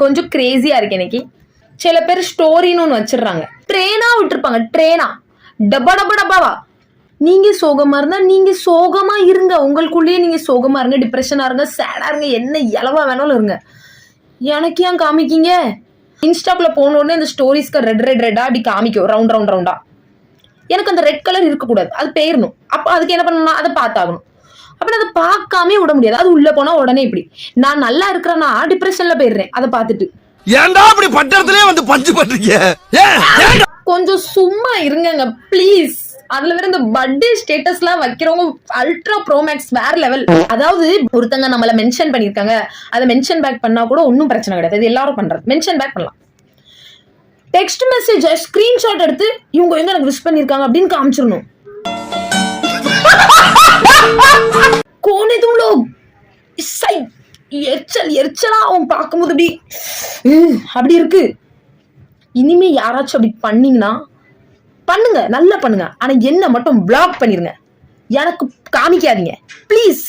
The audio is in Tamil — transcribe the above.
கொஞ்சம் கிரேசியா இருக்கு எனக்கு. சில பேர் ஸ்டோரின்னு ஒன்று வச்சிடுறாங்க, ட்ரெயினா விட்டுருப்பாங்க, ட்ரெயினா டப்பா டப்பா டப்பாவா. நீங்க சோகமா இருந்தா நீங்க சோகமா இருங்க, உங்களுக்குள்ளேயே நீங்க சோகமா இருங்க, டிப்ரெஷனா இருங்க, சேடா இருங்க, என்ன இலவா வேணாலும் இருங்க. எனக்கு ஏன் காமிக்கீங்க? இன்ஸ்டாக்குள்ள போன உடனே இந்த ஸ்டோரிஸ்க்கு ரெட் ரெட் ரெட்டா அப்படி காமிக்கும், ரவுண்ட் ரவுண்ட் ரவுண்டா. எனக்கு அந்த ரெட் கலர் இருக்கக்கூடாது, அது போயிடணும். அப்ப அதுக்கு என்ன பண்ணணும், அதை பார்த்தாகணும். அப்ப அதை பார்க்காம விட முடியாது. அது உள்ள போனா உடனே இப்படி நான் நல்லா இருக்கிறேன்னா டிப்ரெஷன்ல போயிடுறேன். அதை பார்த்துட்டு ஏன்டா அப்படி பட்டத்திலே வந்து பஞ்சு பண்றீங்க? கொஞ்சம் சும்மா இருங்க ப்ளீஸ். அதுல வேற இந்த பர்த்டே ஸ்டேட்டஸ் எல்லாம் வைக்கிறவங்க அல்ட்ரா ப்ரோ மேக்ஸ் வேற லெவல். அதாவது ஒருத்தங்க நம்மள மென்ஷன் பண்ணிருக்காங்க, அதை மென்ஷன் பேக் பண்ணா கூட ஒன்னும் பிரச்சனை கிடையாது, இது எல்லாரும் பண்றது. மென்ஷன் பேக் பண்ணலாம். டெக்ஸ்ட் மெசேஜ் ஸ்கிரீன்ஷாட் எடுத்து இவங்க எங்க எனக்கு விஷ் பண்ணிருக்காங்க அப்படின்னு காமிச்சிடணும். கோனே तुम लोग எரிச்சலா அவன் பார்க்கும்போது அப்படி இருக்கு. இனிமே யாராச்சும் அப்படி பண்ணீங்கன்னா பண்ணுங்க, நல்லா பண்ணுங்க, ஆனா என்ன மட்டும் பிளாக் பண்ணிருங்க, எனக்கு காமிக்காதீங்க ப்ளீஸ்.